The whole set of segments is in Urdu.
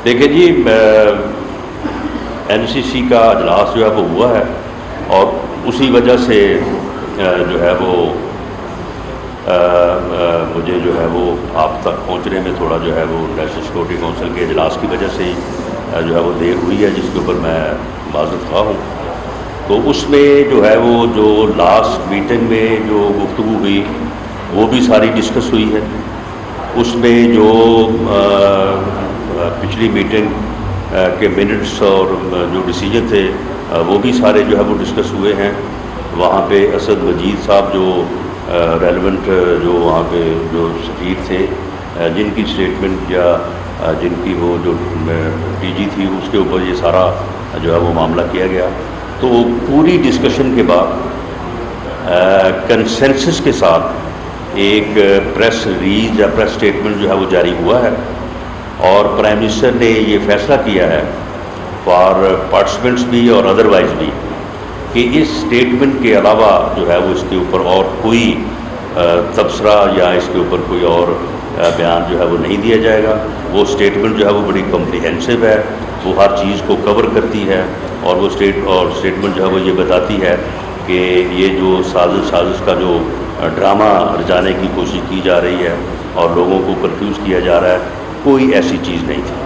دیکھیں جی، این سی سی کا اجلاس جو ہے وہ ہوا ہے، اور اسی وجہ سے جو ہے وہ مجھے جو ہے وہ آپ تک پہنچنے میں تھوڑا جو ہے وہ نیشنل سیکورٹی کونسل کے اجلاس کی وجہ سے ہی جو ہے وہ دیر ہوئی ہے، جس کے اوپر میں معذرت خواہ ہوں۔ تو اس میں جو ہے وہ جو لاسٹ میٹنگ میں جو گفتگو ہوئی وہ بھی ساری ڈسکس ہوئی ہے۔ اس میں جو پچھلی میٹنگ کے منٹس اور جو ڈیسیجن تھے وہ بھی سارے جو ہے وہ ڈسکس ہوئے ہیں۔ وہاں پہ اسد مجید صاحب جو ریلیونٹ جو وہاں پہ جو سفیر تھے، جن کی اسٹیٹمنٹ یا جن کی وہ جو ٹی جی تھی، اس کے اوپر یہ سارا جو ہے وہ معاملہ کیا گیا۔ تو پوری ڈسکشن کے بعد کنسنسس کے ساتھ ایک پریس ریلیز یا پریس اسٹیٹمنٹ جو ہے وہ جاری ہوا ہے، اور پرائم منسٹر نے یہ فیصلہ کیا ہے فار پارٹیسپینٹس بھی اور ادروائز بھی کہ اس اسٹیٹمنٹ کے علاوہ جو ہے وہ اس کے اوپر اور کوئی تبصرہ یا اس کے اوپر کوئی اور بیان جو ہے وہ نہیں دیا جائے گا۔ وہ اسٹیٹمنٹ جو ہے وہ بڑی کمپریہنسو ہے، وہ ہر چیز کو کور کرتی ہے، اور وہ اسٹیٹمنٹ جو ہے وہ یہ بتاتی ہے کہ یہ جو سازش کا جو ڈرامہ رچانے کی کوشش کی جا رہی ہے اور لوگوں کو کنفیوز کیا جا رہا ہے، کوئی ایسی چیز نہیں تھی۔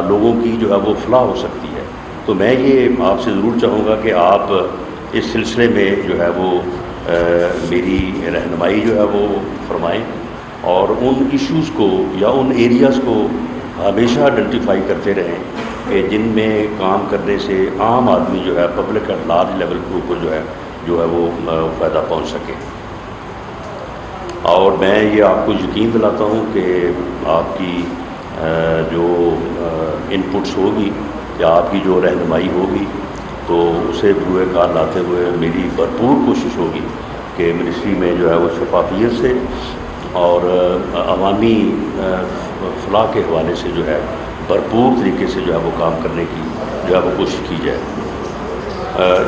لوگوں کی جو ہے وہ فلاح ہو سکتی ہے۔ تو میں یہ آپ سے ضرور چاہوں گا کہ آپ اس سلسلے میں جو ہے وہ میری رہنمائی جو ہے وہ فرمائیں، اور ان ایشوز کو یا ان ایریاز کو ہمیشہ آئیڈینٹیفائی کرتے رہیں کہ جن میں کام کرنے سے عام آدمی جو ہے پبلک ایٹ لارج لیول کے اوپر جو ہے وہ فائدہ پہنچ سکے۔ اور میں یہ آپ کو یقین دلاتا ہوں کہ آپ کی جو ان پٹس ہوگی یا آپ کی جو رہنمائی ہوگی، تو اسے بروئے کار لاتے ہوئے میری بھرپور کوشش ہوگی کہ منسٹری میں جو ہے وہ شفافیت سے اور عوامی فلاح کے حوالے سے جو ہے بھرپور طریقے سے جو ہے وہ کام کرنے کی جو ہے وہ کوشش کی جائے۔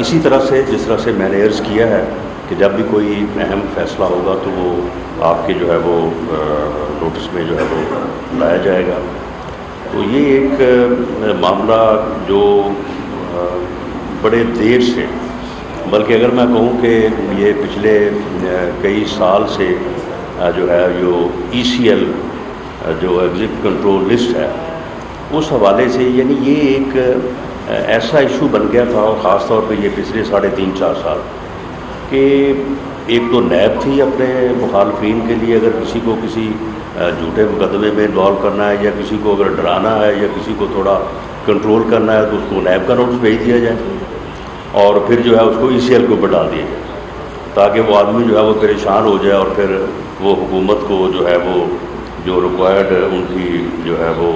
اسی طرح سے جس طرح سے میں نے عرض کیا ہے کہ جب بھی کوئی اہم فیصلہ ہوگا تو وہ آپ کے جو ہے وہ نوٹس میں جو ہے وہ لایا جائے گا۔ تو یہ ایک معاملہ جو بڑے دیر سے، بلکہ اگر میں کہوں کہ یہ پچھلے کئی سال سے جو ہے جو ای سی ایل جو ایگزٹ کنٹرول لسٹ ہے، اس حوالے سے یعنی یہ ایک ایسا ایشو بن گیا تھا، اور خاص طور پہ یہ پچھلے 3.5-4 سال کہ ایک تو نیب تھی اپنے مخالفین کے لیے، اگر کسی کو کسی جھوٹے مقدمے میں انوالو کرنا ہے یا کسی کو اگر ڈرانا ہے یا کسی کو تھوڑا کنٹرول کرنا ہے تو اس کو نیب کا نوٹس بھیج دیا جائے، اور پھر جو ہے اس کو ای سی ایل کے اوپر ڈال دیا جائے، تاکہ وہ آدمی جو ہے وہ پریشان ہو جائے، اور پھر وہ حکومت کو جو ہے وہ جو ریکوائرڈ ان کی جو ہے وہ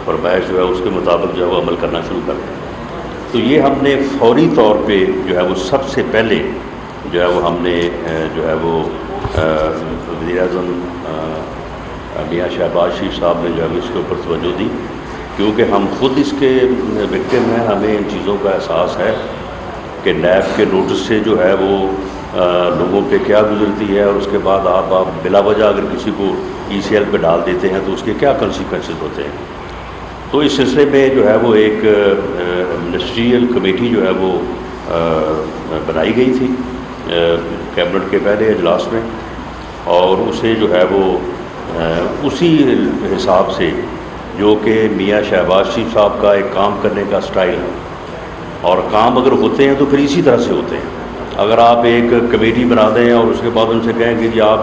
فرمائش جو ہے اس کے مطابق جو ہے وہ عمل کرنا شروع کر دیں۔ تو یہ ہم نے فوری طور پہ جو ہے وہ سب سے پہلے جو ہے وہ ہم نے جو ہے وہ وزیر اعظم میاں شہباز شریف صاحب نے جو ہے اس کے اوپر توجہ دی، کیونکہ ہم خود اس کے وکٹم ہیں، ہمیں ان چیزوں کا احساس ہے کہ نیب کے نوٹس سے جو ہے وہ لوگوں پہ کیا گزرتی ہے، اور اس کے بعد آپ بلا وجہ اگر کسی کو ای سی ایل پہ ڈال دیتے ہیں تو اس کے کیا کنسیکوینسز ہوتے ہیں۔ تو اس سلسلے میں جو ہے وہ ایک منسٹریل کمیٹی جو ہے وہ بنائی گئی تھی کیبنٹ کے پہلے اجلاس میں، اور اسے جو ہے وہ اسی حساب سے جو کہ میاں شہباز شریف صاحب کا ایک کام کرنے کا سٹائل ہے، اور کام اگر ہوتے ہیں تو پھر اسی طرح سے ہوتے ہیں۔ اگر آپ ایک کمیٹی بنا دیں اور اس کے بعد ان سے کہیں کہ جی آپ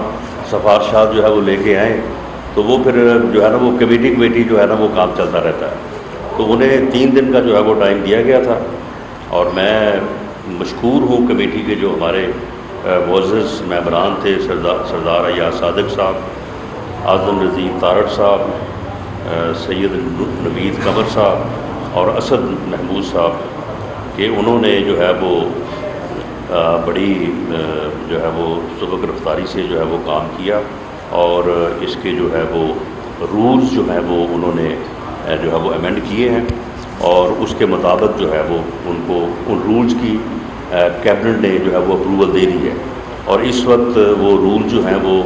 سفارشات جو ہے وہ لے کے آئیں، تو وہ پھر جو ہے نا وہ کمیٹی جو ہے نا وہ کام چلتا رہتا ہے۔ تو انہیں 3 دن کا جو ہے وہ ٹائم دیا گیا تھا، اور میں مشکور ہوں کمیٹی کے جو ہمارے معزز ممبران تھے، سردار ایاز صادق صاحب، اعظم نظیر تارڑ صاحب، سید نوید قمر صاحب اور اسد محمود صاحب، کہ انہوں نے جو ہے وہ بڑی جو ہے وہ سبق رفتاری سے جو ہے وہ کام کیا، اور اس کے جو ہے وہ رولز جو ہیں وہ انہوں نے جو ہے وہ امینڈ کیے ہیں، اور اس کے مطابق جو ہے وہ ان کو ان رولز کی کیبنٹ نے جو ہے وہ اپروول دے دی ہے، اور اس وقت وہ رول جو ہیں وہ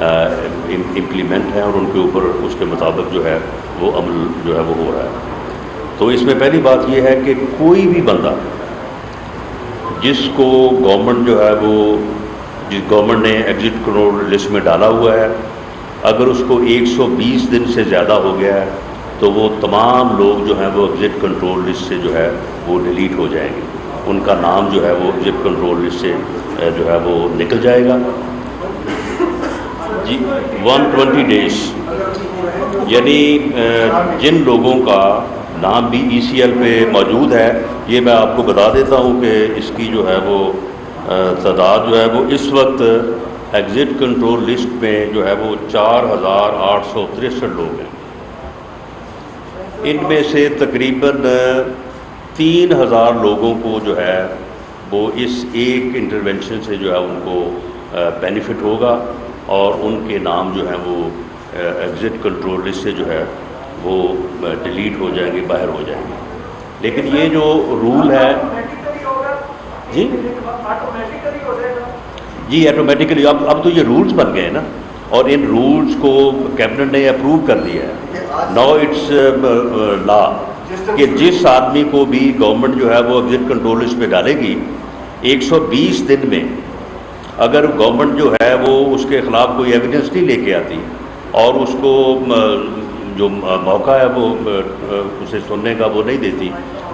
امپلیمنٹ ہیں، اور ان کے اوپر اس کے مطابق جو ہے وہ عمل جو ہے وہ ہو رہا ہے۔ تو اس میں پہلی بات یہ ہے کہ کوئی بھی بندہ جس کو گورنمنٹ جو ہے وہ جس گورنمنٹ نے ایگزٹ کنٹرول لسٹ میں ڈالا ہوا ہے، اگر اس کو 120 دن سے زیادہ ہو گیا ہے تو وہ تمام لوگ جو ہیں وہ ایگزٹ کنٹرول لسٹ سے جو ہے وہ ڈیلیٹ ہو جائیں گے، ان کا نام جو ہے وہ ایگزٹ کنٹرول لسٹ سے جو ہے وہ نکل جائے گا۔ جی 120 ڈیز، یعنی جن لوگوں کا نام بھی ای سی ایل پہ موجود ہے، یہ میں آپ کو بتا دیتا ہوں کہ اس کی جو ہے وہ تعداد جو ہے وہ اس وقت ایگزٹ کنٹرول لسٹ میں جو ہے وہ 4863 لوگ ہیں۔ ان میں سے تقریباً 3000 لوگوں کو جو ہے وہ اس ایک انٹرونشن سے جو ہے ان کو بینیفٹ ہوگا، اور ان کے نام جو ہیں وہ ایگزٹ کنٹرول لسٹ سے جو ہے وہ ڈیلیٹ ہو جائیں گے، باہر ہو جائیں گے۔ لیکن یہ جو رول ہے جی آٹومیٹیکلی اب تو یہ رولز بن گئے ہیں نا، اور ان رولز کو کیبنٹ نے اپروو کر دیا ہے۔ ناؤ اٹس لا کہ جس آدمی کو بھی گورنمنٹ جو ہے وہ ایگزٹ کنٹرول لسٹ میں ڈالے گی، 120 دن میں اگر گورنمنٹ جو ہے وہ اس کے خلاف کوئی ایویڈنس نہیں لے کے آتی اور اس کو جو موقع ہے وہ اسے سننے کا وہ نہیں دیتی،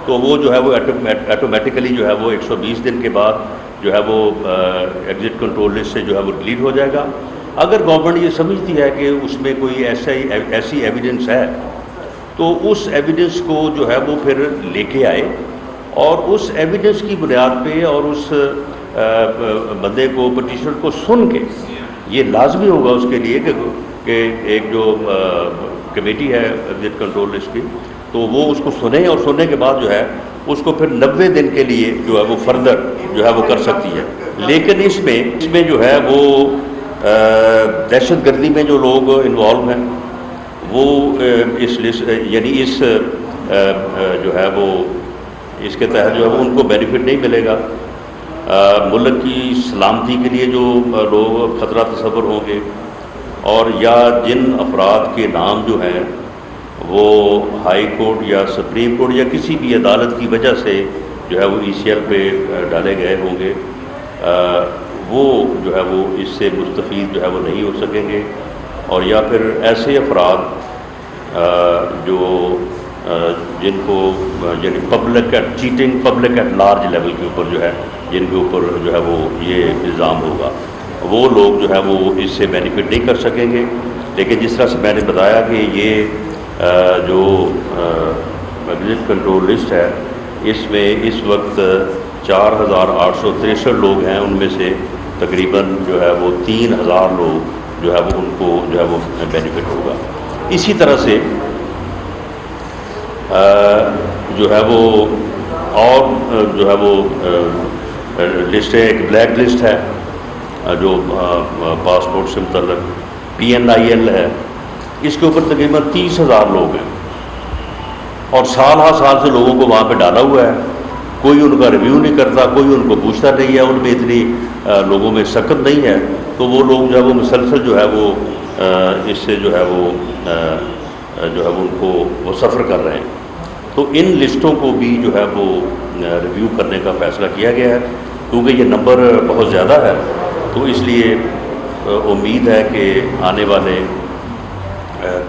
تو وہ جو ہے وہ آٹومیٹیکلی جو ہے وہ 120 دن کے بعد جو ہے وہ ایگزٹ کنٹرول لسٹ سے جو ہے وہ ڈیلیٹ ہو جائے گا۔ اگر گورنمنٹ یہ سمجھتی ہے کہ اس میں کوئی ایسی ایویڈنس ہے تو اس ایویڈنس کو جو ہے وہ پھر لے کے آئے، اور اس ایویڈنس کی بنیاد پہ اور اس بندے کو پٹیشنر کو سن کے یہ لازمی ہوگا اس کے لیے کہ ایک جو کمیٹی ہے ایگزٹ کنٹرول لسٹ کی، تو وہ اس کو سنے، اور سننے کے بعد جو ہے اس کو پھر 90 دن کے لیے جو ہے وہ فردر جو ہے وہ کر سکتی ہے۔ لیکن اس میں جو ہے وہ دہشت گردی میں جو لوگ انوالو ہیں وہ اس لسٹ یعنی اس جو ہے وہ اس کے تحت جو ہے وہ ان کو بینیفٹ نہیں ملے گا۔ ملک کی سلامتی کے لیے جو لوگ خطرہ تصور ہوں گے، اور یا جن افراد کے نام جو ہیں وہ ہائی کورٹ یا سپریم کورٹ یا کسی بھی عدالت کی وجہ سے جو ہے وہ ای سی ایل پہ ڈالے گئے ہوں گے، وہ جو ہے وہ اس سے مستفید جو ہے وہ نہیں ہو سکیں گے، اور یا پھر ایسے افراد جو جن کو یعنی cheating public at large level کے اوپر جو ہے جن کے اوپر جو ہے وہ یہ الزام ہوگا، وہ لوگ جو ہے وہ اس سے بینیفٹ نہیں کر سکیں گے۔ لیکن جس طرح سے میں نے بتایا کہ یہ جو ایگزٹ کنٹرول لسٹ ہے، اس میں اس وقت 4863 لوگ ہیں، ان میں سے تقریباً جو ہے وہ 3000 لوگ جو ہے وہ ان کو جو ہے وہ بینیفٹ ہوگا۔ اسی طرح سے جو ہے وہ اور جو ہے وہ لسٹ ہے، ایک بلیک لسٹ ہے جو پاسپورٹ سے متعلق، PNIL ہے، اس کے اوپر تقریباً 30,000 لوگ ہیں، اور سال ہر سال سے لوگوں کو وہاں پہ ڈالا ہوا ہے، کوئی ان کا ریویو نہیں کرتا، کوئی ان کو پوچھتا نہیں ہے، ان میں اتنی لوگوں میں سخت نہیں ہے، تو وہ لوگ جو ہے وہ مسلسل جو ہے وہ اس سے جو ہے وہ ان کو وہ سفر کر رہے ہیں۔ تو ان لسٹوں کو بھی جو ہے وہ ریویو کرنے کا فیصلہ کیا گیا ہے، کیونکہ یہ نمبر بہت زیادہ ہے، تو اس لیے امید ہے کہ آنے والے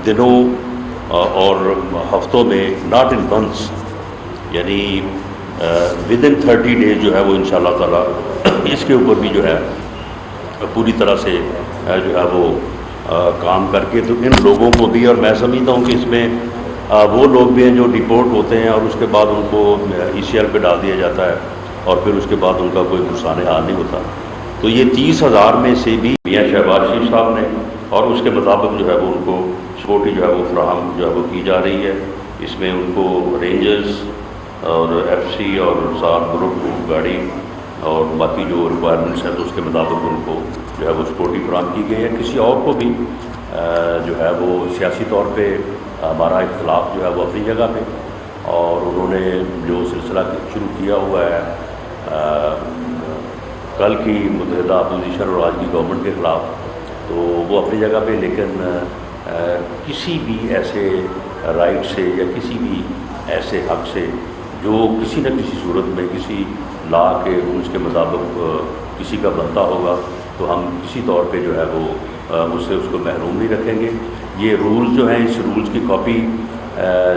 دنوں اور ہفتوں میں، ناٹ ان منتھس، یعنی ود ان 30 ڈیز جو ہے وہ انشاءاللہ تعالیٰ اس کے اوپر بھی جو ہے پوری طرح سے جو ہے وہ کام کر کے، تو ان لوگوں کو بھی، اور میں سمجھتا ہوں کہ اس میں وہ لوگ بھی ہیں جو ڈپورٹ ہوتے ہیں اور اس کے بعد ان کو ای سی ایل پہ ڈال دیا جاتا ہے، اور پھر اس کے بعد ان کا کوئی نقصان حال نہیں ہوتا، تو یہ 30,000 میں سے بھی میاں شہباز شریف صاحب نے، اور اس کے مطابق جو ہے وہ ان کو سیکورٹی جو ہے وہ فراہم جو ہے وہ کی جا رہی ہے۔ اس میں ان کو رینجرز اور FC اور ساتھ گروپ گاڑی اور باقی جو ریکوائرمنٹس ہیں تو اس کے مطابق ان کو جو ہے وہ سیکورٹی فراہم کی گئی ہے۔ کسی اور کو بھی جو ہے وہ سیاسی طور پہ ہمارا اختلاف جو ہے وہ اپنی جگہ پہ، اور انہوں نے جو سلسلہ شروع کیا ہوا ہے کل کی متحدہ اپوزیشن اور آج کی گورنمنٹ کے خلاف، تو وہ اپنی جگہ پہ، لیکن کسی بھی ایسے رائٹ سے یا کسی بھی ایسے حق سے جو کسی نہ کسی صورت میں کسی لا کے رولز کے مطابق کسی کا بنتا ہوگا، تو ہم کسی طور پہ جو ہے وہ اس سے اس کو محروم نہیں رکھیں گے۔ یہ رولز جو ہیں، اس رولز کی کاپی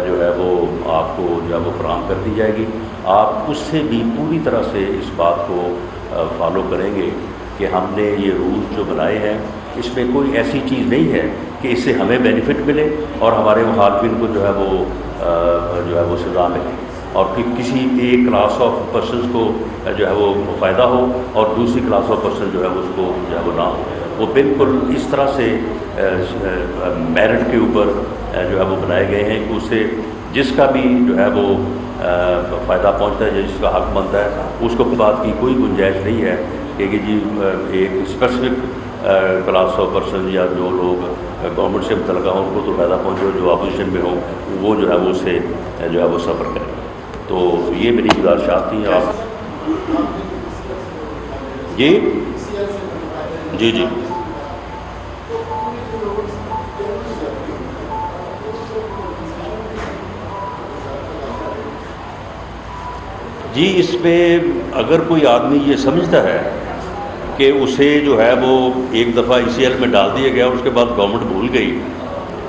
جو ہے وہ آپ کو جو ہے وہ فراہم کر دی جائے گی۔ آپ اس سے بھی پوری طرح سے اس بات کو فالو کریں گے کہ ہم نے یہ رولز جو بنائے ہیں اس میں کوئی ایسی چیز نہیں ہے کہ اس سے ہمیں بینیفٹ ملے اور ہمارے مخالفین کو جو ہے وہ سزا ملے، اور کہ کسی ایک کلاس آف پرسنز کو جو ہے وہ فائدہ ہو اور دوسری کلاس آف پرسن جو ہے اس کو جو ہے وہ نہ ہو۔ وہ بالکل اس طرح سے میرٹ کے اوپر جو ہے وہ بنائے گئے ہیں کہ اس سے جس کا بھی جو ہے وہ فائدہ پہنچتا ہے، جس کا حق بنتا ہے، اس کو بات کی کوئی گنجائش نہیں ہے کہ جی ایک اسپیسیفک کلاس آف پرسن یا جو لوگ گورنمنٹ سے متعلقہ ہوں ان کو تو فائدہ پہنچے، جو اپوزیشن میں ہوں وہ جو ہے وہ اس سے جو ہے وہ سفر کریں۔ تو یہ میری گزارشات تھیں۔ آپ جی جی جی جی اس پہ اگر کوئی آدمی یہ سمجھتا ہے کہ اسے جو ہے وہ ایک دفعہ ای سی ایل میں ڈال دیا گیا اور اس کے بعد گورنمنٹ بھول گئی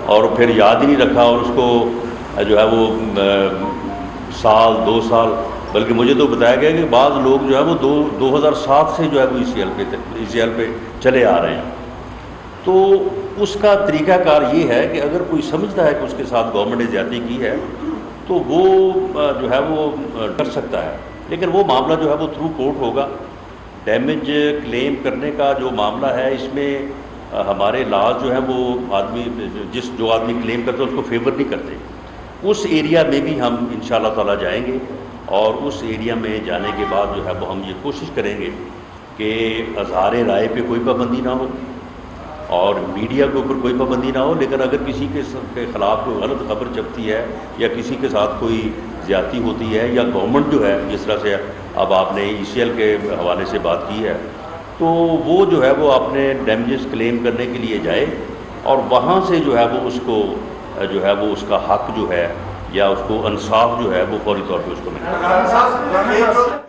اور پھر یاد ہی نہیں رکھا اور اس کو جو ہے وہ سال 2 سال، بلکہ مجھے تو بتایا گیا کہ بعض لوگ جو ہے وہ 2007 سے جو ہے وہ ای سی ایل پہ چلے آ رہے ہیں۔ تو اس کا طریقہ کار یہ ہے کہ اگر کوئی سمجھتا ہے کہ اس کے ساتھ گورنمنٹ نے زیادتی کی ہے تو وہ جو ہے وہ کر سکتا ہے، لیکن وہ معاملہ جو ہے وہ تھرو کورٹ ہوگا۔ ڈیمیج کلیم کرنے کا جو معاملہ ہے اس میں ہمارے لاز جو ہیں وہ جو آدمی کلیم کرتا ہے اس کو فیور نہیں کرتے۔ اس ایریا میں بھی ہم انشاءاللہ تعالیٰ جائیں گے، اور اس ایریا میں جانے کے بعد جو ہے وہ ہم یہ کوشش کریں گے کہ اظہار رائے پہ کوئی پابندی نہ ہو اور میڈیا کے اوپر کوئی پابندی نہ ہو، لیکن اگر کسی کے خلاف کوئی غلط خبر چھپتی ہے یا کسی کے ساتھ کوئی زیادتی ہوتی ہے یا گورنمنٹ جو ہے جس طرح سے اب آپ نے ای سی ایل کے حوالے سے بات کی ہے، تو وہ جو ہے وہ اپنے ڈیمیجز کلیم کرنے کے لیے جائے اور وہاں سے جو ہے وہ اس کو جو ہے وہ اس کا حق جو ہے یا اس کو انصاف جو ہے وہ فوری طور پہ اس کو ملے۔